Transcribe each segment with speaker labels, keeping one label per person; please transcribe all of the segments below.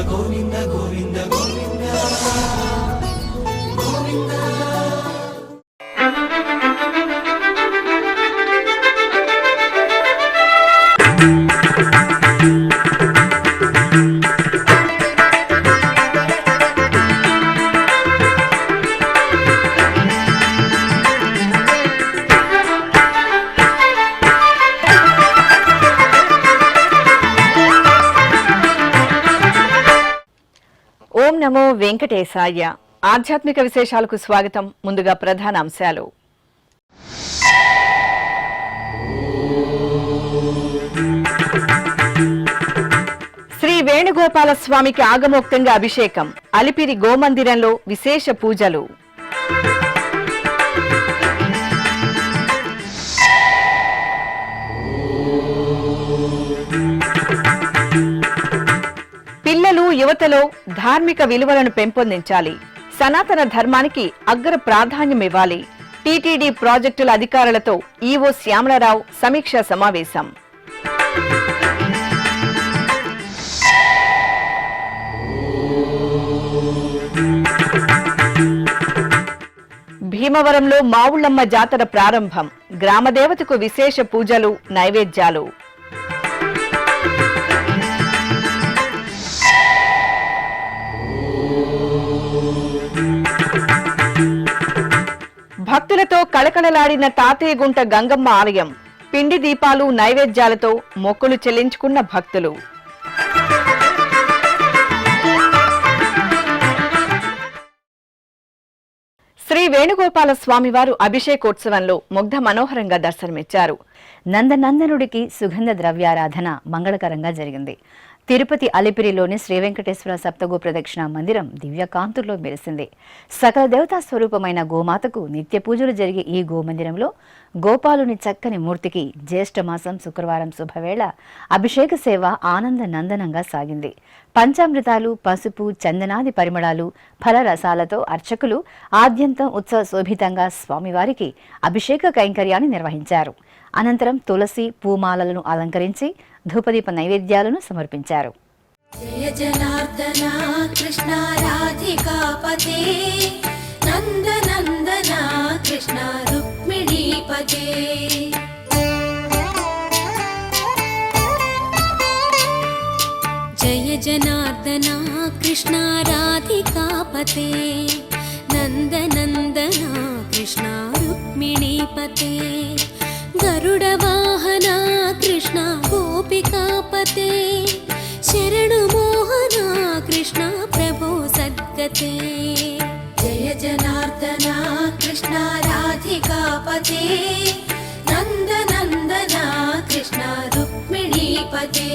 Speaker 1: గోవింద గోవింద గోవింద గోవింద.
Speaker 2: ఓం నమో వెంకటేశాయ. ఆధ్యాత్మిక విశేషాలకు స్వాగతం. ముందుగా ప్రధాన అంశాలు. శ్రీ వేణుగోపాల స్వామికి ఆగమోక్తంగా అభిషేకం. అలిపిరి గోమందిరంలో విశేష పూజలు. పిల్లలు యువతలో ధార్మిక విలువలను పెంపొందించాలి. సనాతన ధర్మానికి అగ్ర ప్రాధాన్యమివ్వాలి. టీటీడీ ప్రాజెక్టుల అధికారులతో ఈవో శ్యామలరావు సమీక్షా సమావేశం. భీమవరంలో మావుళ్ళమ్మ జాతర ప్రారంభం. గ్రామదేవతకు విశేష పూజలు, నైవేద్యాలు. భక్తులతో కళకళలాడిన తాతయ్యగుంట గంగమ్మ ఆలయం. పిండి దీపాలు, నైవేద్యాలతో మొక్కులు చెల్లించుకున్న భక్తులు. శ్రీ వేణుగోపాల స్వామివారు అభిషేకోత్సవంలో ముగ్ధ మనోహరంగా దర్శనమిచ్చారు.
Speaker 3: నందనందనుడికి సుగంధ ద్రవ్యారాధన మంగళకరంగా జరిగింది. తిరుపతి అలిపిరిలోని శ్రీ వెంకటేశ్వర సప్తగో ప్రదక్షిణ మందిరం దివ్యకాంతుల్లో మెరిసింది. సకల దేవతా స్వరూపమైన గోమాతకు నిత్య పూజలు జరిగే ఈ గోమందిరంలో గోపాలుని చక్కని మూర్తికి జ్యేష్ఠమాసం శుక్రవారం శుభవేళ అభిషేక సేవ ఆనంద నందనంగా సాగింది. పంచామృతాలు, పసుపు, చందనాది పరిమళాలు, ఫలరసాలతో అర్చకులు ఆద్యంతం ఉత్సవ శోభితంగా స్వామివారికి అభిషేక కైంకర్యాన్ని నిర్వహించారు. అనంతరం తులసి పూమాలలను అలంకరించి ధూపదీప నైవేద్యాలను సమర్పించారు.
Speaker 4: జయ జనార్దన కృష్ణ రాధికాపతే నందనందన కృష్ణ రుక్మిణీపతే. జయ జనార్దన కృష్ణ రాధికాపతే నందనందన కృష్ణ రుక్మిణీపతే. గరుడ వాహన కృష్ణ గోపికాపతే శరణు మోహన కృష్ణ ప్రభో సద్గతే. జయ జనార్దన కృష్ణ రాధికాపతే నందనందన కృష్ణ రుక్మిణీపతే.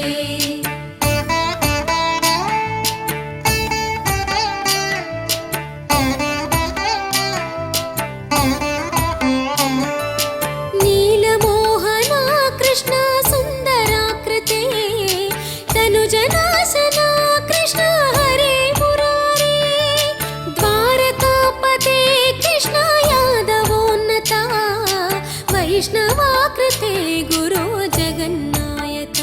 Speaker 4: వైష్ణవాకృతే గురో జగన్నాయక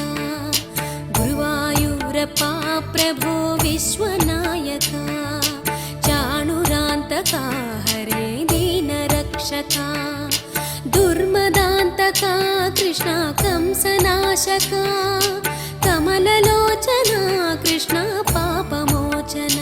Speaker 4: గురువాయూరప్ప ప్రభో విశ్వనాయక చాణురాంతక హరే దీనరక్షక దుర్మదాంతక కృష్ణ కంసనాశక కమలలోచన కృష్ణ పాపమోచన.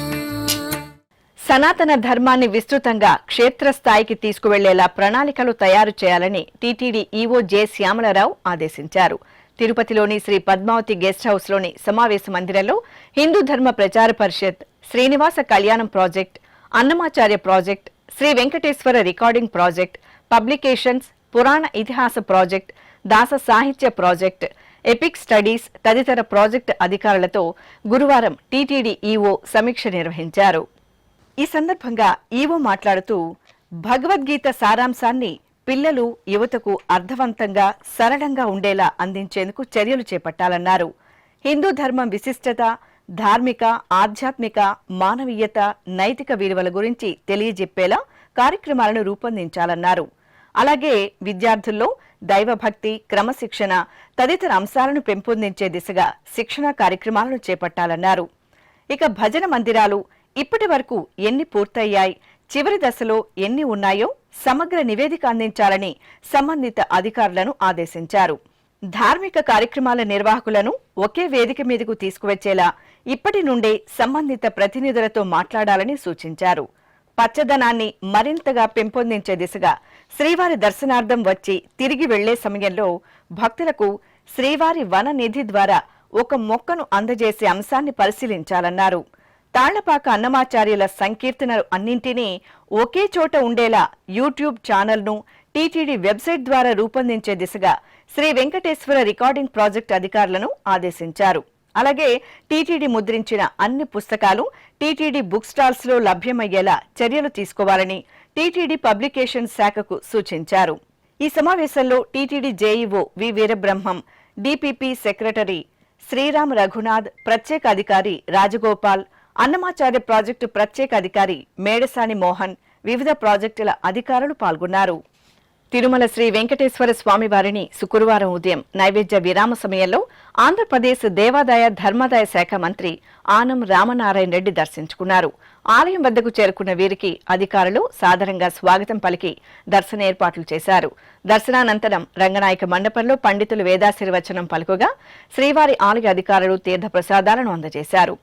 Speaker 2: సనాతన ధర్మాన్ని విస్తృతంగా క్షేత్రస్థాయికి తీసుకువెళ్లేలా ప్రణాళికలు తయారు చేయాలని టీటీడీ ఈవో జె శ్యామలరావు ఆదేశించారు. తిరుపతిలోని శ్రీ పద్మావతి గెస్ట్ హౌస్లోని సమావేశ మందిరంలో హిందూ ధర్మ ప్రచార పరిషత్, Srinivasa Kalyanam project, Annamacharya project, Shri Venkateswara recording project, publications, పురాణ ఇతిహాస ప్రాజెక్ట్, దాస సాహిత్య ప్రాజెక్ట్, ఎపిక్ స్టడీస్ తదితర ప్రాజెక్టు అధికారులతో గురువారం టీటీడీ ఈవో సమీక్ష నిర్వహించారు. ఈ సందర్భంగా ఈవో మాట్లాడుతూ భగవద్గీత సారాంశాన్ని పిల్లలు, యువతకు అర్థవంతంగా, సరళంగా ఉండేలా అందించేందుకు చర్యలు చేపట్టాలన్నారు. హిందూ ధర్మం విశిష్టత, ధార్మిక, ఆధ్యాత్మిక, మానవీయత, నైతిక విలువల గురించి తెలియజెప్పేలా కార్యక్రమాలను రూపొందించాలన్నారు. అలాగే విద్యార్థుల్లో దైవభక్తి, క్రమశిక్షణ తదితర అంశాలను పెంపొందించే దిశగా శిక్షణా కార్యక్రమాలను చేపట్టాలన్నారు. ఇక భజన మందిరాలు ఇప్పటి వరకు ఎన్ని పూర్తయ్యాయి, చివరి దశలో ఎన్ని ఉన్నాయో సమగ్ర నివేదిక అందించాలని సంబంధిత అధికారులను ఆదేశించారు. ధార్మిక కార్యక్రమాల నిర్వాహకులను ఒకే వేదిక మీదకు తీసుకువచ్చేలా ఇప్పటి నుండే సంబంధిత ప్రతినిధులతో మాట్లాడాలని సూచించారు. పచ్చదనాన్ని మరింతగా పెంపొందించే దిశగా శ్రీవారి దర్శనార్థం వచ్చి తిరిగి వెళ్లే సమయంలో భక్తులకు శ్రీవారి వన నిధి ద్వారా ఒక మొక్కను అందజేసే అంశాన్ని పరిశీలించాలన్నారు. తాళ్లపాక అన్నమాచార్యుల సంకీర్తనలు అన్నింటినీ ఒకే చోట ఉండేలా యూట్యూబ్ ఛానల్ను టీటీడీ వెబ్సైట్ ద్వారా రూపొందించే దిశగా శ్రీ వెంకటేశ్వర రికార్డింగ్ ప్రాజెక్టు అధికారులను ఆదేశించారు. అలాగే టీటీడీ ముద్రించిన అన్ని పుస్తకాలు టీటీడీ బుక్ స్టాల్స్ లో లభ్యమయ్యేలా చర్యలు తీసుకోవాలని టీటీడీ పబ్లికేషన్ శాఖకు సూచించారు. ఈ సమావేశంలో TTD JEO V Veerabrahmam, DPP secretary Sriram Raghunath, ప్రత్యేక అధికారి రాజగోపాల్, అన్నమాచార్య ప్రాజెక్టు ప్రత్యేక అధికారి మేడసాని మోహన్, వివిధ ప్రాజెక్టుల అధికారులు పాల్గొన్నారు. తిరుమల శ్రీ వెంకటేశ్వర స్వామి వారిని శుక్రవారం ఉదయం నైవేద్య విరామ సమయంలో ఆంధ్రప్రదేశ్ దేవాదాయ ధర్మాదాయ శాఖ మంత్రి ఆనం రామనారాయణ రెడ్డి దర్శించుకున్నారు. ఆలయం వద్దకు చేరుకున్న వీరికి అధికారులు సాదరంగా స్వాగతం పలికి దర్శన ఏర్పాట్లు చేశారు. దర్శనానంతరం రంగనాయక మండపంలో పండితులు వేదాశీర్వచనం పలుకుగా శ్రీవారి ఆలయ అధికారులు తీర్థ ప్రసాదాలను అందజేశారు.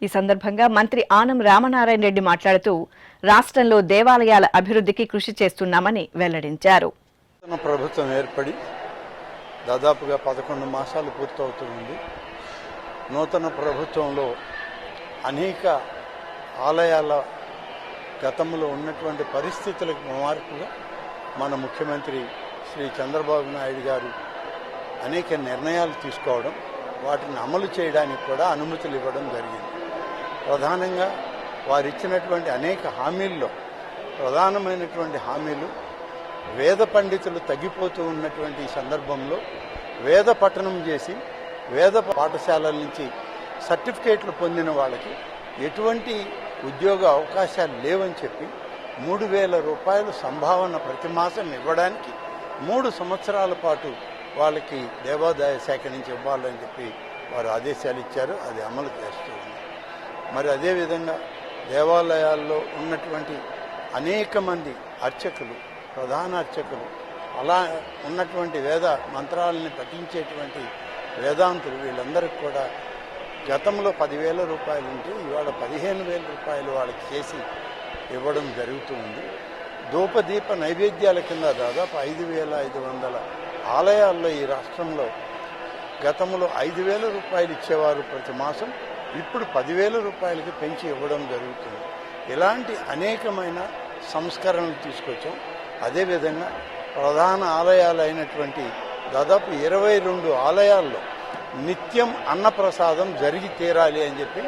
Speaker 2: ఈ సందర్భంగా మంత్రి ఆనం రామనారాయణ రెడ్డి మాట్లాడుతూ రాష్ట్రంలో దేవాలయాల అభివృద్ధికి కృషి చేస్తున్నామని వెల్లడించారు.
Speaker 5: ప్రభుత్వం ఏర్పడి దాదాపుగా 11 మాసాలు పూర్తవుతుంది. నూతన ప్రభుత్వంలో అనేక ఆలయాల గతంలో ఉన్నటువంటి పరిస్థితులకు మార్పుగా మన ముఖ్యమంత్రి శ్రీ చంద్రబాబు నాయుడు గారు అనేక నిర్ణయాలు తీసుకోవడం, వాటిని అమలు చేయడానికి కూడా అనుమతులు ఇవ్వడం జరిగింది. ప్రధానంగా వారు ఇచ్చినటువంటి అనేక హామీల్లో ప్రధానమైనటువంటి హామీలు వేద పండితులు తగ్గిపోతూ ఉన్నటువంటి ఈ సందర్భంలో వేద పఠనం చేసి వేద పాఠశాలల నుంచి సర్టిఫికేట్లు పొందిన వాళ్ళకి ఎటువంటి ఉద్యోగ అవకాశాలు లేవని చెప్పి 3,000 రూపాయలు సంభావన ప్రతి మాసం ఇవ్వడానికి 3 సంవత్సరాల పాటు వాళ్ళకి దేవాదాయ శాఖ నుంచి ఇవ్వాలని చెప్పి వారు ఆదేశాలు ఇచ్చారు. అది అమలు చేస్తూ ఉంది. మరి అదేవిధంగా దేవాలయాల్లో ఉన్నటువంటి అనేక మంది అర్చకులు, ప్రధాన అర్చకులు, అలా ఉన్నటువంటి వేద మంత్రాలని పఠించేటువంటి వేదాంతులు, వీళ్ళందరికీ కూడా గతంలో 10,000 రూపాయలు ఉంటే ఇవాళ 15,000 రూపాయలు వాళ్ళకి చేసి ఇవ్వడం జరుగుతూ ఉంది. ధూపదీప నైవేద్యాల కింద దాదాపు 5,500 ఆలయాల్లో ఈ రాష్ట్రంలో గతంలో 5,000 రూపాయలు ఇచ్చేవారు ప్రతి మాసం, ఇప్పుడు 10,000 రూపాయలకి పెంచి ఇవ్వడం జరుగుతుంది. ఇలాంటి అనేకమైన సంస్కరణలు తీసుకొచ్చాం. అదేవిధంగా ప్రధాన ఆలయాలు అయినటువంటి దాదాపు 22 ఆలయాల్లో నిత్యం అన్నప్రసాదం జరిగి తీరాలి అని చెప్పి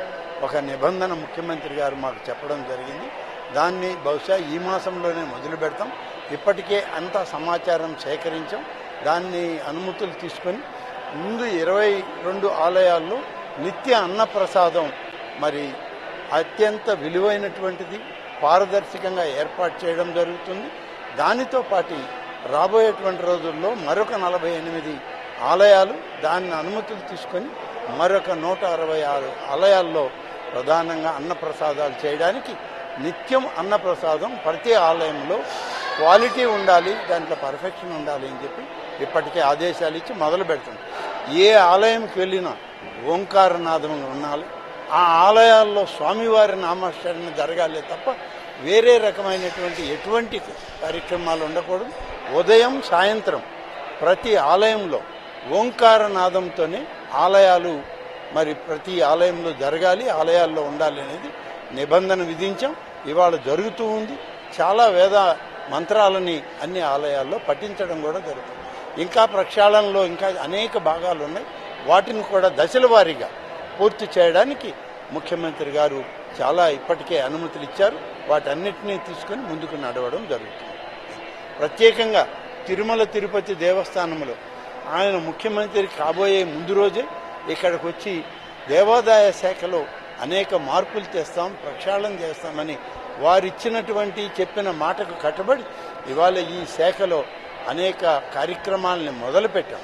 Speaker 5: ఒక నిబంధన ముఖ్యమంత్రి గారు మాకు చెప్పడం జరిగింది. దాన్ని బహుశా ఈ మాసంలోనే మొదలు పెడతాం. ఇప్పటికే అంత సమాచారం సేకరించాం. దాన్ని అనుమతులు తీసుకొని ముందు 22 ఆలయాల్లో నిత్య అన్నప్రసాదం మరి అత్యంత విలువైనటువంటిది, పారదర్శకంగా ఏర్పాటు చేయడం జరుగుతుంది. దానితో పాటు రాబోయేటువంటి రోజుల్లో మరొక 48 ఆలయాలు దాన్ని అనుమతులు తీసుకొని మరొక 166 ఆలయాల్లో ప్రధానంగా అన్నప్రసాదాలు చేయడానికి నిత్యం అన్నప్రసాదం ప్రతి ఆలయంలో క్వాలిటీ ఉండాలి, దాంట్లో పర్ఫెక్షన్ ఉండాలి అని చెప్పి ఇప్పటికే ఆదేశాలు ఇచ్చి మొదలు పెడుతుంది. ఏ ఆలయంకి వెళ్ళినా ఓంకారనాదం ఉండాలి. ఆ ఆలయాల్లో స్వామివారి నామస్మరణ జరగాలి తప్ప వేరే రకమైనటువంటి ఎటువంటి కార్యక్రమాలు ఉండకూడదు. ఉదయం సాయంత్రం ప్రతి ఆలయంలో ఓంకారనాదంతోనే ఆలయాలు మరి ప్రతి ఆలయంలో జరగాలి, ఆలయాల్లో ఉండాలి అనేది నిబంధన విధించాం. ఇవాళ జరుగుతూ ఉంది. చాలా వేద మంత్రాలని అన్ని ఆలయాల్లో పఠించడం కూడా జరుగుతుంది. ఇంకా ప్రక్షాళనలో ఇంకా అనేక భాగాలు ఉన్నాయి. వాటిని కూడా దశల వారీగా పూర్తి చేయడానికి ముఖ్యమంత్రి గారు చాలా ఇప్పటికే అనుమతులు ఇచ్చారు. వాటన్నిటినీ తీసుకొని ముందుకు నడవడం జరుగుతుంది. ప్రత్యేకంగా తిరుమల తిరుపతి దేవస్థానంలో ఆయన ముఖ్యమంత్రి కాబోయే ముందు రోజే ఇక్కడికి వచ్చి దేవాదాయ శాఖలో అనేక మార్పులు తెస్తాం, ప్రక్షాళన చేస్తామని వారిచ్చినటువంటి చెప్పిన మాటకు కట్టుబడి ఇవాళ ఈ శాఖలో అనేక కార్యక్రమాలని మొదలుపెట్టాం.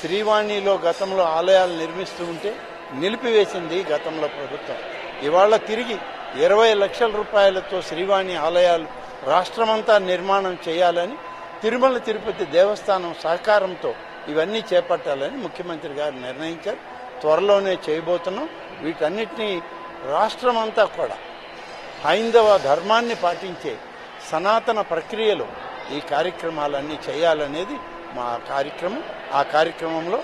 Speaker 5: శ్రీవాణిలో గతంలో ఆలయాలు నిర్మిస్తూ ఉంటే నిలిపివేసింది గతంలో ప్రభుత్వం. ఇవాళ తిరిగి 20 లక్షల రూపాయలతో శ్రీవాణి ఆలయాలు రాష్ట్రమంతా నిర్మాణం చేయాలని తిరుమల తిరుపతి దేవస్థానం సహకారంతో ఇవన్నీ చేపట్టాలని ముఖ్యమంత్రి గారు నిర్ణయించారు. త్వరలోనే చేయబోతున్నాం. వీటన్నిటినీ రాష్ట్రమంతా కూడా హైందవ ధర్మాన్ని పాటించే సనాతన ప్రక్రియలో ఈ కార్యక్రమాలన్నీ చేయాలనేది మా కార్యక్రమం. ఆ కార్యక్రమంలో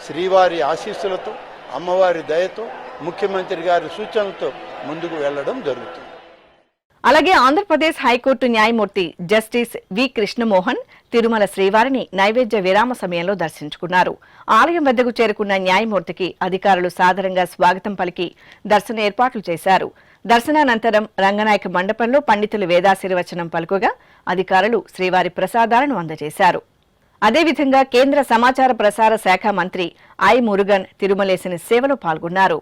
Speaker 5: శ్రీవారి ఆశీస్సులతో, అమ్మవారి దయతో, ముఖ్యమంత్రి గారి సూచనలతో ముందుకు వెళ్లడం జరుగుతుంది.
Speaker 2: అలాగే ఆంధ్రప్రదేశ్ హైకోర్టు న్యాయమూర్తి జస్టిస్ వి కృష్ణమోహన్ తిరుమల శ్రీవారిని నైవేద్య విరామ సమయంలో దర్శించుకున్నారు. ఆలయం వద్దకు చేరుకున్న న్యాయమూర్తికి అధికారులు సాదరంగా స్వాగతం పలికి దర్శన ఏర్పాట్లు చేశారు. దర్శనానంతరం రంగనాయక మండపంలో పండితులు వేదాశీర్వచనం పలుకుగా అధికారులు శ్రీవారి ప్రసాదాలను అందజేశారు. అదేవిధంగా కేంద్ర సమాచార ప్రసార శాఖ మంత్రి ఐ మురుగన్ తిరుమలేశుని సేవలో పాల్గొన్నారు.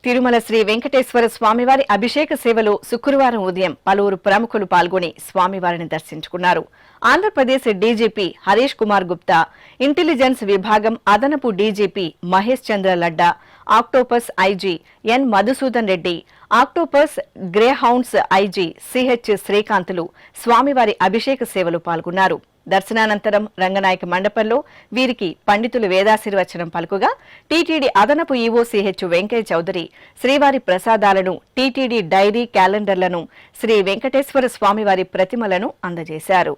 Speaker 2: తిరుమల శ్రీ వెంకటేశ్వర స్వామివారి అభిషేక సేవలో శుక్రవారం ఉదయం పలువురు ప్రముఖులు పాల్గొని స్వామివారిని దర్శించుకున్నారు. ఆంధ్రప్రదేశ్ డీజీపీ హరీష్ కుమార్ గుప్తా, ఇంటెలిజెన్స్ విభాగం అదనపు DGP Mahesh Chandra Ladda, octopus IG N Madhusudan Reddy, octopus greyhounds IG CH Srikanthulu స్వామివారి అభిషేక సేవలో పాల్గొన్నారు. దర్శనానంతరం రంగనాయక మండపంలో వీరికి పండితులు వేదాశీర్వచనం పలుకుగా టీటీడీ అదనపు ఈవో సిహెచ్ వెంకయ్య చౌదరి శ్రీవారి ప్రసాదాలను, టీటీడీ డైరీ క్యాలెండర్లను, శ్రీ వెంకటేశ్వర స్వామివారి ప్రతిమలను అందజేశారు.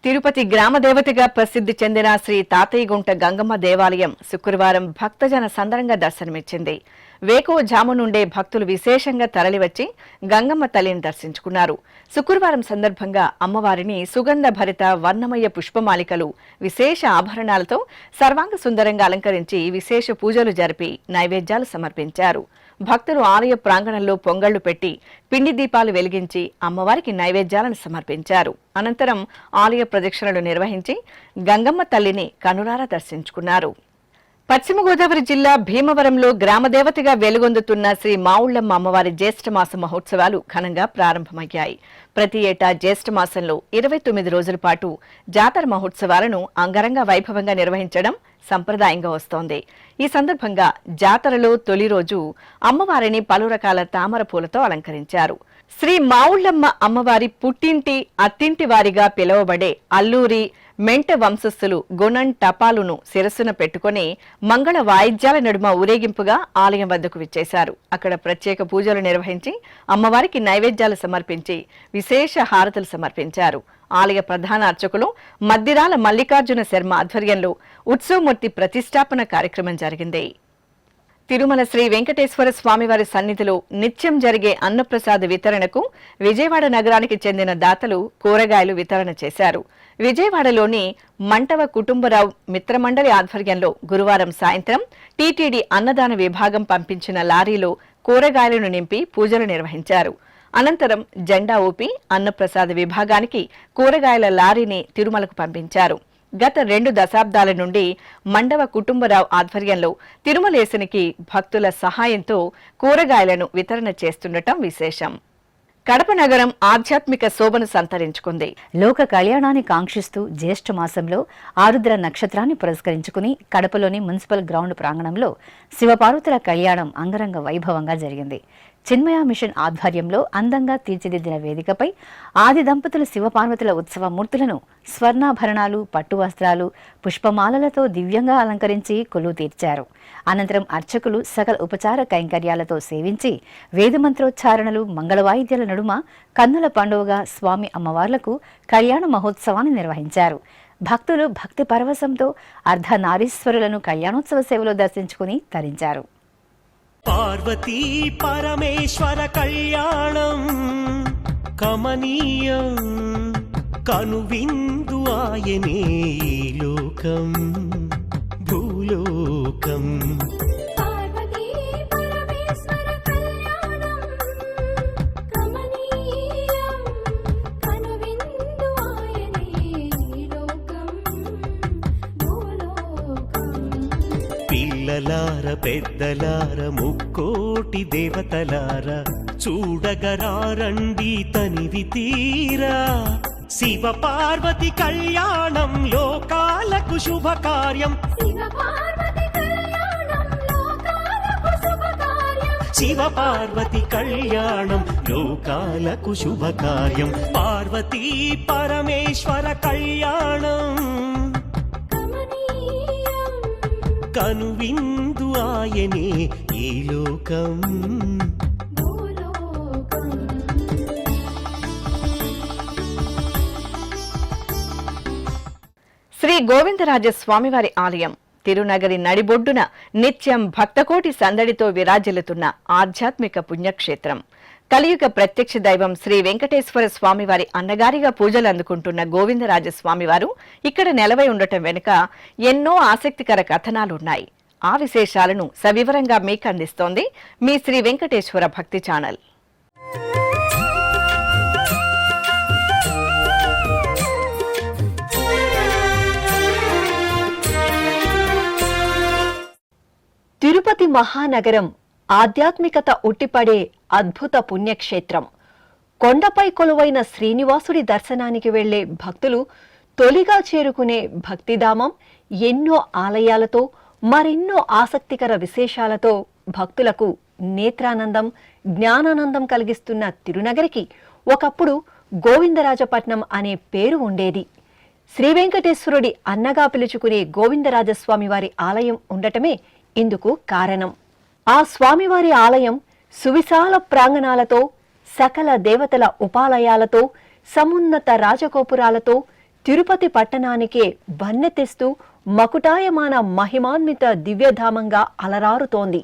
Speaker 2: తిరుపతి గ్రామ దేవతగా ప్రసిద్ధి చెందిన శ్రీ తాతయ్యగుంట గంగమ్మ దేవాలయం శుక్రవారం భక్తజన సందరంగా దర్శనమిచ్చింది. వేకువజాము నుండే భక్తులు విశేషంగా తరలివచ్చి గంగమ్మ తల్లిని దర్శించుకున్నారు. శుక్రవారం సందర్భంగా అమ్మవారిని సుగంధ భరిత వర్ణమయ పుష్పమాలికలు, విశేష ఆభరణాలతో సర్వాంగ సుందరంగా అలంకరించి విశేష పూజలు జరిపి నైవేద్యాలు సమర్పించారు. భక్తులు ఆలయ ప్రాంగణంలో పొంగళ్లు పెట్టి పిండి దీపాలు వెలిగించి అమ్మవారికి నైవేద్యాలను సమర్పించారు. అనంతరం ఆలయ ప్రదక్షిణలు నిర్వహించి గంగమ్మ తల్లిని కనులారా దర్శించుకున్నారు. పశ్చిమ గోదావరి జిల్లా భీమవరంలో గ్రామదేవతగా వెలుగొందుతున్న శ్రీ మావుళ్లమ్మ అమ్మవారి జ్యేష్ఠమాస మహోత్సవాలు ఘనంగా ప్రారంభమయ్యాయి. ప్రతి ఏటా జ్యేష్ఠమాసంలో 29 రోజుల పాటు జాతర మహోత్సవాలను అంగరంగ వైభవంగా నిర్వహించడం సంప్రదాయంగా వస్తోంది. ఈ సందర్భంగా జాతరలో తొలి రోజు అమ్మవారిని పలు రకాల తామర పూలతో అలంకరించారు. శ్రీ మావుళ్లమ్మ అమ్మవారి పుట్టింటి, అత్తింటి వారిగా పిలువబడే అల్లూరి మెంట వంశస్థులు గుణం టపాలును శిరస్సున పెట్టుకుని మంగళ వాయిద్యాల నడుమ ఊరేగింపుగా ఆలయం వద్దకు విచ్చేశారు. అక్కడ ప్రత్యేక పూజలు నిర్వహించి అమ్మవారికి నైవేద్యాలు సమర్పించి విశేష హారతులు సమర్పించారు. ఆలయ ప్రధాన అర్చకులు మద్దిరాల మల్లికార్జున శర్మ ఆధ్వర్యంలో ఉత్సవమూర్తి ప్రతిష్టాపన కార్యక్రమం జరిగింది. తిరుమల శ్రీ వెంకటేశ్వర స్వామివారి సన్నిధిలో నిత్యం జరిగే అన్నప్రసాద వితరణకు విజయవాడ నగరానికి చెందిన దాతలు కూరగాయలు వితరణ చేశారు. విజయవాడలోని మంటవ కుటుంబరావు మిత్రమండలి ఆధ్వర్యంలో గురువారం సాయంత్రం టీటీడీ అన్నదాన విభాగం పంపించిన లారీలో కూరగాయలను నింపి పూజలు నిర్వహించారు. అనంతరం జెండా ఊపి అన్నప్రసాద విభాగానికి కూరగాయల లారీని తిరుమలకు పంపించారు. గత 2 దశాబ్దాల నుండి మండవ కుటుంబరావు ఆధ్వర్యంలో తిరుమలేశనికి భక్తుల సహాయంతో కూరగాయలను వితరణ చేస్తుండటం విశేషం. కడప నగరం ఆధ్యాత్మిక శోభను సంతరించుకుంది.
Speaker 3: లోక కళ్యాణాన్ని కాంక్షిస్తూ జ్యేష్ఠ మాసంలో ఆరుద్ర నక్షత్రాన్ని పురస్కరించుకుని కడపలోని మున్సిపల్ గ్రౌండ్ ప్రాంగణంలో శివపార్వతుల కళ్యాణం అంగరంగ వైభవంగా జరిగింది. చిన్మయ మిషన్ ఆధ్వర్యంలో అందంగా తీర్చిదిద్దిన వేదికపై ఆది దంపతులు శివపార్వతుల ఉత్సవ మూర్తులను స్వర్ణాభరణాలు, పట్టు వస్త్రాలు, పుష్పమాలలతో దివ్యంగా అలంకరించి కొలువు తీర్చారు. అనంతరం అర్చకులు సకల ఉపచార కైంకర్యాలతో సేవించి వేదమంత్రోచ్చారణలు, మంగళవాయిద్యాల నడుమ కన్నుల పండుగగా స్వామి అమ్మవార్లకు కళ్యాణ మహోత్సవాన్ని నిర్వహించారు. భక్తులు భక్తి పరవశంతో అర్ధనారీశ్వరులను కళ్యాణోత్సవ సేవలో దర్శించుకుని తరించారు.
Speaker 1: పార్వతీ పరమేశ్వర కళ్యాణం కమనీయం కనువిందు ఆయనే లోకం భూలోకం. పిల్లలార పెద్దలార ముక్కోటి దేవతలార చూడగరారండి తనివి తీరా. శివ పార్వతి కళ్యాణం లోకాలకు శుభకార్యం. శివ పార్వతి కళ్యాణం లోకాలకు శుభకార్యం. పార్వతీ పరమేశ్వర కళ్యాణం కనువిందు ఆయనే ఈ లోకం.
Speaker 2: శ్రీ గోవిందరాజ స్వామివారి ఆలయం తిరునగరి నడిబొడ్డున నిత్యం భక్తకోటి సందడితో విరాజిల్లుతున్న ఆధ్యాత్మిక పుణ్యక్షేత్రం. కలియుగ ప్రత్యక్ష దైవం శ్రీ వెంకటేశ్వర స్వామివారి అన్నగారిగా పూజలు అందుకుంటున్న గోవిందరాజ స్వామివారు ఇక్కడ నెలవై ఉండటం వెనుక ఎన్నో ఆసక్తికర కథనాలున్నాయి. ఆ విశేషాలను సవివరంగా మీకు అందిస్తోంది మీ శ్రీ వెంకటేశ్వర భక్తి ఛానల్.
Speaker 6: తిరుపతి మహానగరం ఆధ్యాత్మికత ఉట్టిపడే అద్భుత పుణ్యక్షేత్రం. కొండపై కొలువైన శ్రీనివాసుడి దర్శనానికి వెళ్లే భక్తులు తొలిగా చేరుకునే భక్తిధామం ఎన్నో ఆలయాలతో, మరెన్నో ఆసక్తికర విశేషాలతో భక్తులకు నేత్రానందం, జ్ఞానానందం కలిగిస్తున్న తిరునగరికి ఒకప్పుడు గోవిందరాజపట్నం అనే పేరు ఉండేది. శ్రీ వెంకటేశ్వరుడి అన్నగా పిలుచుకునే గోవిందరాజస్వామి వారి ఆలయం ఉండటమే ఇందుకు కారణం. ఆ స్వామివారి ఆలయం సువిశాల ప్రాంగణాలతో, సకల దేవతల ఉపాలయాలతో, సమున్నత రాజగోపురాలతో తిరుపతి పట్టణానికే వన్నె తెస్తూ మకుటాయమాన మహిమాన్విత దివ్యధామంగా అలరారుతోంది.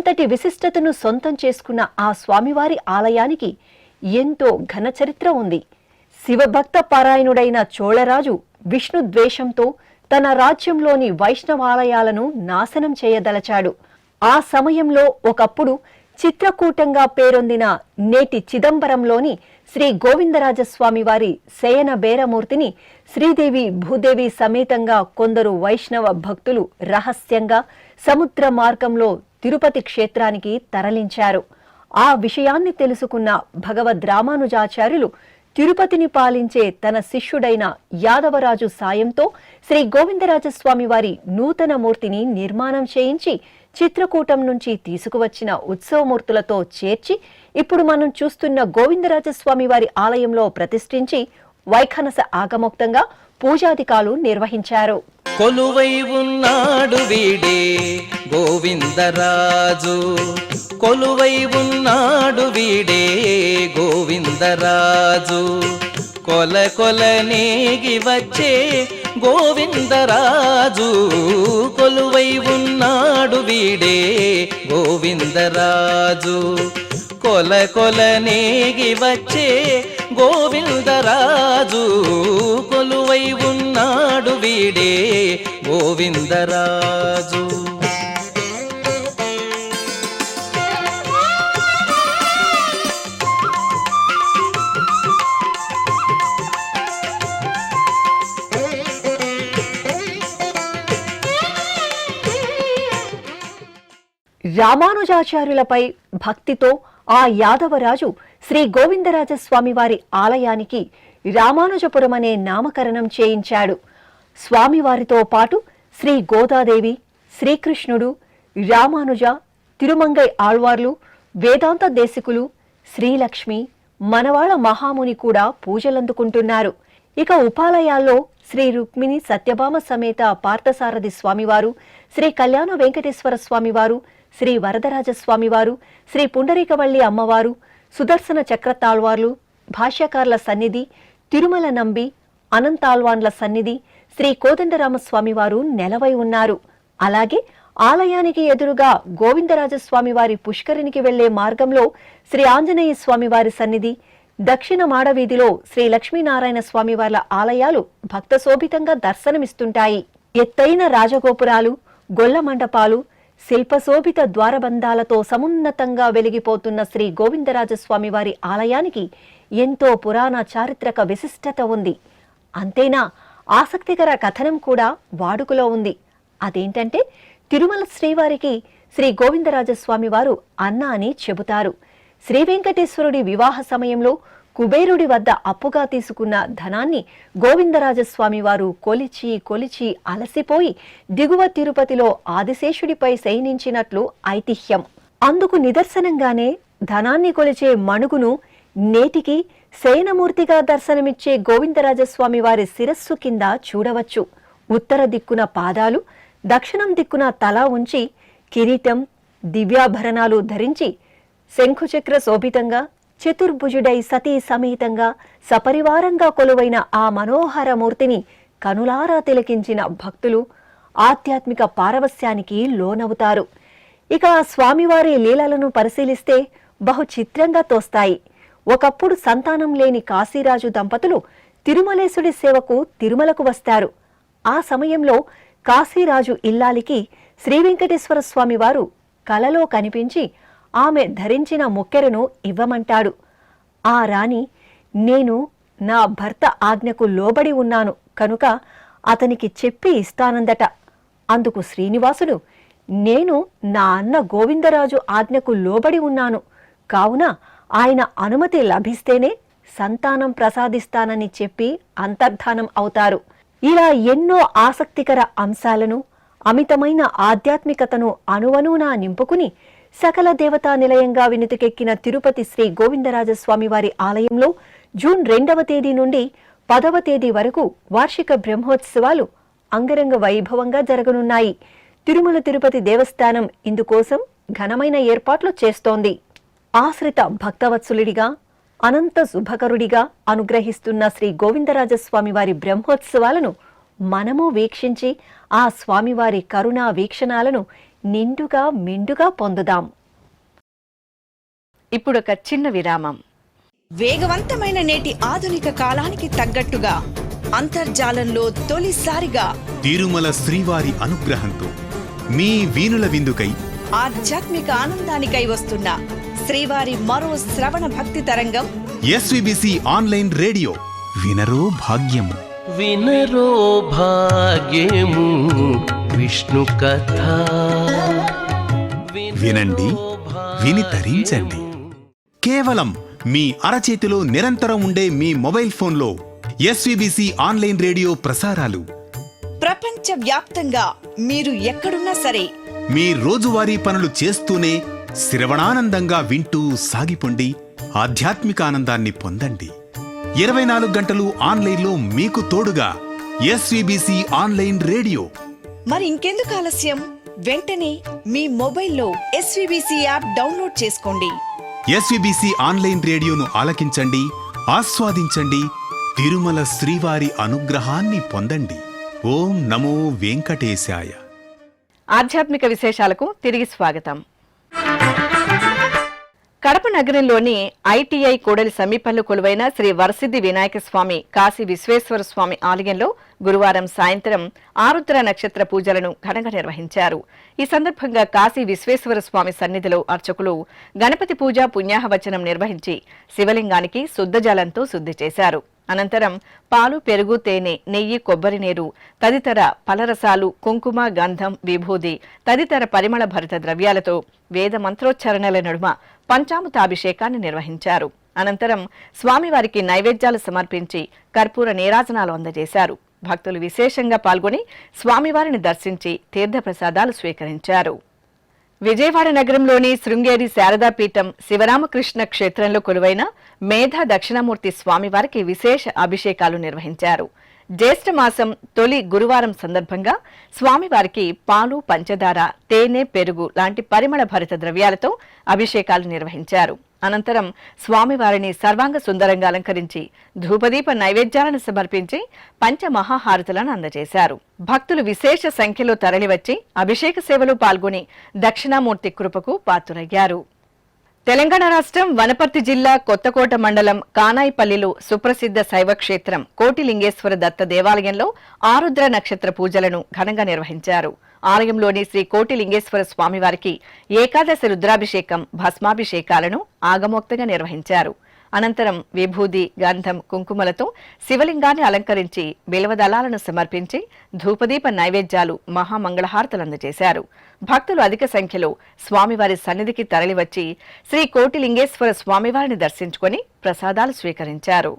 Speaker 6: ఇంతటి విశిష్టతను సొంతం చేసుకున్న ఆ స్వామివారి ఆలయానికి ఎంతో ఘన చరిత్ర ఉంది. శివభక్త పారాయణుడైన చోళరాజు విష్ణు ద్వేషంతో తన రాజ్యంలోని వైష్ణవాలయాలను నాశనం చేయదలచాడు. ఆ సమయంలో ఒకప్పుడు చిత్రకూటంగా పేరొందిన నేటి చిదంబరంలోని శ్రీ గోవిందరాజస్వామి వారి శయన బేరమూర్తిని శ్రీదేవి భూదేవి సమేతంగా కొందరు వైష్ణవ భక్తులు రహస్యంగా సముద్ర మార్గంలో తిరుపతి క్షేత్రానికి తరలించారు. ఆ విషయాన్ని తెలుసుకున్న భగవద్ రామానుజాచార్యులు తిరుపతిని పాలించే తన శిష్యుడైన యాదవరాజు సాయంతో శ్రీ గోవిందరాజస్వామి వారి నూతన మూర్తిని నిర్మాణం చేయించి చిత్రకూటం నుంచి తీసుకువచ్చిన ఉత్సవమూర్తులతో చేర్చి ఇప్పుడు మనం చూస్తున్న గోవిందరాజస్వామి వారి ఆలయంలో ప్రతిష్ఠించి వైఖనస ఆగమోక్తంగా పూజాధికాలు నిర్వహించారు.
Speaker 7: కొలువై ఉన్నాడు వీడే గోవిందరాజు, కొలువై ఉన్నాడు వీడే గోవిందరాజు, కొల కొల నేగి వచ్చే గోవిందరాజు, కొలువై ఉన్నాడు వీడే గోవిందరాజు, కొల కొల నేగి వచ్చే గోవిందరాజు, కొలువై ఉన్నాడు వీడే గోవిందరాజు.
Speaker 6: రామానుజాచార్యులపై భక్తితో ఆ యాదవరాజు శ్రీ గోవిందరాజస్వామి వారి ఆలయానికి రామానుజపురం అనే నామకరణం చేయించాడు. స్వామివారితో పాటు శ్రీ గోదాదేవి, శ్రీకృష్ణుడు, రామానుజ, తిరుమంగై ఆళ్వార్లు, వేదాంత దేశికులు, శ్రీలక్ష్మి, మనవాళ మహాముని కూడా పూజలందుకుంటున్నారు. ఇక ఉపాలయాల్లో శ్రీ రుక్మిణి సత్యభామ సమేత పార్థసారథి స్వామివారు, శ్రీ కళ్యాణ వెంకటేశ్వర స్వామివారు, శ్రీ వరదరాజస్వామివారు, శ్రీ పుండరీకవల్లి అమ్మవారు, సుదర్శన చక్రతాళ్వార్లు, భాష్యకార్ల సన్నిధి, తిరుమల నంబి, అనంతాళ్వాన్ల సన్నిధి, శ్రీ కోదండరామస్వామివారు నెలవై ఉన్నారు. అలాగే ఆలయానికి ఎదురుగా గోవిందరాజస్వామివారి పుష్కరినికి వెళ్లే మార్గంలో శ్రీ ఆంజనేయ స్వామివారి సన్నిధి, దక్షిణ మాడవీధిలో శ్రీ లక్ష్మీనారాయణ స్వామివార్ల ఆలయాలు భక్తశోభితంగా దర్శనమిస్తుంటాయి. ఎత్తైన రాజగోపురాలు, గొల్ల మండపాలు, శిల్పశోభిత ద్వారబంధాలతో సమున్నతంగా వెలిగిపోతున్న శ్రీ గోవిందరాజస్వామి వారి ఆలయానికి ఎంతో పురాణ చారిత్రక విశిష్టత ఉంది. అంతేనా, ఆసక్తికర కథనం కూడా వాడుకలో ఉంది. అదేంటంటే తిరుమల శ్రీవారికి శ్రీ గోవిందరాజస్వామి వారు అన్న అని చెబుతారు. శ్రీ వెంకటేశ్వరుడి వివాహ సమయంలో కుబేరుడి వద్ద అప్పుగా తీసుకున్న ధనాన్ని గోవిందరాజస్వామి వారు కొలిచి కొలిచి అలసిపోయి దిగువ తిరుపతిలో ఆదిశేషుడిపై శయనించినట్లు ఐతిహ్యం. అందుకు నిదర్శనంగానే ధనాన్ని కొలిచే మణుగును నేటికి శయనమూర్తిగా దర్శనమిచ్చే గోవిందరాజస్వామి వారి శిరస్సు కింద చూడవచ్చు. ఉత్తర దిక్కున పాదాలు, దక్షిణం దిక్కున తల ఉంచి కిరీటం, దివ్యాభరణాలు ధరించి శంఖుచక్ర శోభితంగా చతుర్భుజుడై సతీ సమేతంగా సపరివారంగా కొలువైన ఆ మనోహర మూర్తిని కనులారా తిలకించిన భక్తులు ఆధ్యాత్మిక పారవస్యానికి లోనవుతారు. ఇక ఆ స్వామివారి లీలలను పరిశీలిస్తే బహు చిత్రంగా తోస్తాయి. ఒకప్పుడు సంతానం లేని కాశీరాజు దంపతులు తిరుమలేశుడి సేవకు తిరుమలకు వస్తారు. ఆ సమయంలో కాశీరాజు ఇల్లాలికి శ్రీ వెంకటేశ్వర స్వామి వారు కలలో కనిపించి ఆమె ధరించిన ముక్కెరను ఇవ్వమంటాడు. ఆ రాణి, నేను నా భర్త ఆజ్ఞకు లోబడి ఉన్నాను కనుక అతనికి చెప్పి ఇస్తానందట. అందుకు శ్రీనివాసుడు, నేను నా అన్న గోవిందరాజు ఆజ్ఞకు లోబడి ఉన్నాను కావున ఆయన అనుమతి లభిస్తేనే సంతానం ప్రసాదిస్తానని చెప్పి అంతర్ధానం అవుతారు. ఇలా ఎన్నో ఆసక్తికర అంశాలను, అమితమైన ఆధ్యాత్మికతను అణువణువునా నింపుకుని సకల దేవతా నిలయంగా వినుతికెక్కిన తిరుపతి శ్రీ గోవిందరాజస్వామి వారి ఆలయంలో జూన్ 2వ తేదీ నుండి 10వ తేదీ వరకు వార్షిక బ్రహ్మోత్సవాలు అంగరంగ వైభవంగా జరగనున్నాయి. తిరుమల తిరుపతి దేవస్థానం ఇందుకోసం ఘనమైన ఏర్పాట్లు చేస్తోంది. ఆశ్రిత భక్తవత్సలుడిగా, అనంత శుభకరుడిగా అనుగ్రహిస్తున్న శ్రీ గోవిందరాజస్వామి వారి బ్రహ్మోత్సవాలను మనము వీక్షించి ఆ స్వామివారి కరుణా వీక్షణాలను నిండుగా మిండుగా పొందుదాం.
Speaker 2: ఇప్పుడొక చిన్న విరామం.
Speaker 8: వేగవంతమైన నేటి ఆధునిక కాలానికి తగ్గట్టుగా అంతర్జాలంలో తొలిసారిగా
Speaker 9: తిరుమల శ్రీవారి అనుగ్రహంతో మీ వీణుల విందుకై
Speaker 8: ఆధ్యాత్మిక ఆనందానికై వస్తున్న శ్రీవారి మరో శ్రవణ భక్తి తరంగం
Speaker 9: ఎస్విబిసి ఆన్లైన్ రేడియో వినరో భాగ్యము.
Speaker 7: వినరో భాగ్యము విష్ణు కథ.
Speaker 9: వినండి, విని తరించండి. కేవలం మీ అరచేతిలో నిరంతరం ఉండే మీ మొబైల్ ఫోన్లో ఎస్విబిసి ఆన్లైన్ రేడియో ప్రసారాలు
Speaker 8: ప్రపంచ వ్యాప్తంగా మీరు ఎక్కడున్నా సరే
Speaker 9: మీ రోజువారీ పనులు చేస్తూనే శ్రవణానందంగా వింటూ సాగిపోండి, ఆధ్యాత్మిక ఆనందాన్ని పొందండి. 24 గంటలు ఆన్లైన్లో మీకు తోడుగా ఎస్విబిసి ఆన్లైన్ రేడియో.
Speaker 8: మరి ఇంకెందుకు ఆలస్యం? వెంటనే మీ మొబైల్లో ఎస్వీబీసీ యాప్ డౌన్లోడ్ చేసుకోండి.
Speaker 9: ఎస్విబిసి ఆన్లైన్ రేడియోను ఆలకించండి, ఆస్వాదించండి, తిరుమల శ్రీవారి అనుగ్రహాన్ని పొందండి. ఓం నమో వెంకటేశాయ.
Speaker 2: ఆధ్యాత్మిక విశేషాలకు తిరిగి స్వాగతం. కడప నగరంలోని ఐటీఐ కూడలి సమీపంలో కొలువైన శ్రీ వరసిద్ధి వినాయక స్వామి కాశీ విశ్వేశ్వర స్వామి ఆలయంలో గురువారం సాయంత్రం ఆరుద్ర నక్షత్ర పూజలను ఘనంగా నిర్వహించారు. ఈ సందర్భంగా కాశీ విశ్వేశ్వర స్వామి సన్నిధిలో అర్చకులు గణపతి పూజ పుణ్యాహవచనం నిర్వహించి శివలింగానికి శుద్ధజలంతో శుద్ధి చేశారు. అనంతరం పాలు, పెరుగు, తేనె, నెయ్యి, కొబ్బరి నీరు తదితర ఫలరసాలు, కుంకుమ, గంధం, విభూది తదితర పరిమళ భరిత ద్రవ్యాలతో వేద మంత్రోచ్చారణల నడుమ పంచామృతాభిషేకాన్ని నిర్వహించారు. అనంతరం స్వామివారికి నైవేద్యాలు సమర్పించి కర్పూర నీరాజనాలు అందజేశారు. భక్తులు విశేషంగా పాల్గొని స్వామివారిని దర్శించి తీర్థప్రసాదాలు స్వీకరించారు. విజయవాడ నగరంలోని శృంగేరి శారదాపీఠం శివరామకృష్ణ క్షేత్రంలో కొలువైన మేధా దక్షిణామూర్తి స్వామివారికి విశేష అభిషేకాలు నిర్వహించారు. జ్యేష్ఠ మాసం తొలి గురువారం సందర్భంగా స్వామివారికి పాలు, పంచదార, తేనె, పెరుగు లాంటి పరిమళ భరిత ద్రవ్యాలతో అభిషేకాలు నిర్వహించారు. అనంతరం స్వామివారిని సర్వాంగ సుందరంగా అలంకరించి ధూపదీప నైవేద్యాలను సమర్పించి పంచమహాహారతులను అందజేశారు. భక్తులు విశేష సంఖ్యలో తరలివచ్చి అభిషేక సేవలో పాల్గొని దక్షిణామూర్తి కృపకు పాత్రులయ్యారు. తెలంగాణ రాష్ట్రం వనపర్తి జిల్లా కొత్తకోట మండలం కానాయిపల్లిలో సుప్రసిద్ధ శైవక్షేత్రం కోటిలింగేశ్వర దత్త దేవాలయంలో ఆరుద్ర నక్షత్ర పూజలను ఘనంగా నిర్వహించారు. ఆలయంలోని శ్రీ కోటిలింగేశ్వర స్వామివారికి ఏకాదశి రుద్రాభిషేకం, భస్మాభిషేకాలను ఆగమోక్తంగా నిర్వహించారు. అనంతరం విభూది, గంధం, కుంకుమలతో శివలింగాన్ని అలంకరించి బిల్వదళాలను సమర్పించి ధూపదీప నైవేద్యాలు, మహామంగళహారతులు అందజేశారు. భక్తులు అధిక సంఖ్యలో స్వామివారి సన్నిధికి తరలివచ్చి శ్రీ కోటిలింగేశ్వర స్వామివారిని దర్శించుకొని ప్రసాదాలు స్వీకరించారు.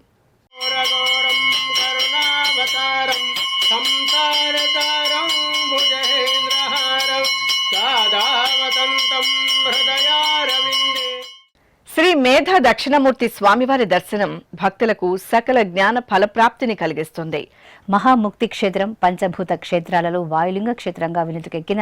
Speaker 2: శ్రీ మేధా దక్షిణమూర్తి స్వామివారి దర్శనం భక్తులకు సకల జ్ఞాన ఫలప్రాప్తిని కలిగిస్తుంది.
Speaker 3: మహాముక్తి క్షేత్రం పంచభూత క్షేత్రాలలో వాయులింగ క్షేత్రంగా వినుతుకెక్కిన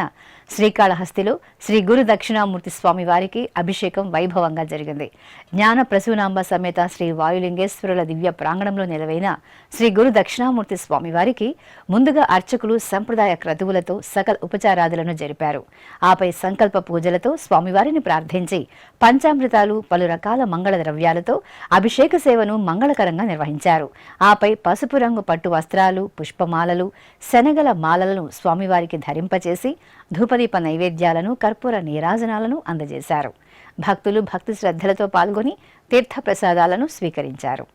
Speaker 3: శ్రీకాళహస్తిలో శ్రీ గురు దక్షిణామూర్తి స్వామి వారికి అభిషేకం వైభవంగా జరిగింది. జ్ఞాన ప్రసూనాంబ సమేత శ్రీ వాయులింగేశ్వరుల దివ్య ప్రాంగణంలో నిలవైన శ్రీ గురు దక్షిణామూర్తి స్వామి వారికి ముందుగా అర్చకులు సంప్రదాయ క్రతువులతో సకల ఉపచారాదులను జరిపారు. ఆపై సంకల్ప పూజలతో స్వామివారిని ప్రార్థించి పంచామృతాలు, పలు రకాల మంగళ ద్రవ్యాలతో అభిషేక సేవను మంగళకరంగా నిర్వహించారు. ఆపై పసుపు రంగు పట్టు వస్త్రాలు, పుష్పమాలలు, శనగల మాలలను స్వామివారికి ధరింపచేసి ధూపదీప నైవేద్యాలను, కర్పూర నీరాజనాలను అందజేశారు. భక్తులు భక్తి శ్రద్ధలతో పాల్గొని తీర్థప్రసాదాలను స్వీకరించారు.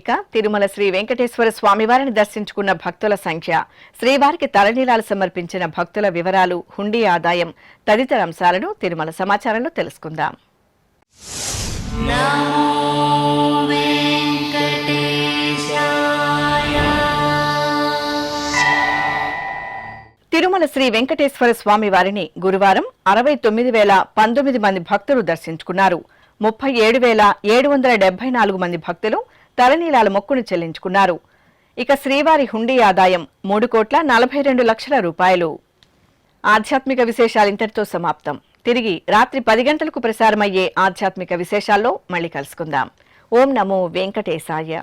Speaker 2: ఇక తిరుమల శ్రీ వెంకటేశ్వర స్వామివారిని దర్శించుకున్న భక్తుల సంఖ్య, శ్రీవారికి తలనీలాలు సమర్పించిన భక్తుల వివరాలు, హుండీ ఆదాయం తదితర అంశాలను తిరుమల సమాచారంలో తెలుసుకుందాం. తిరుమల శ్రీ వెంకటేశ్వర స్వామి వారిని గురువారం 69,019 మంది భక్తులు దర్శించుకున్నారు. 37,774 మంది భక్తులు తలనీలాల మొక్కును చెల్లించుకున్నారు. ఇక శ్రీవారి హుండీ ఆదాయం 3,42,00,000 రూపాయలు. ఆధ్యాత్మిక విశేషాలు ఇంతటితో సమాప్తం. తిరిగి రాత్రి 10 గంటలకు ప్రసారమయ్యే ఆధ్యాత్మిక విశేషాల్లో మళ్ళీ కలుసుకుందాం. ఓం నమో వెంకటేశాయ.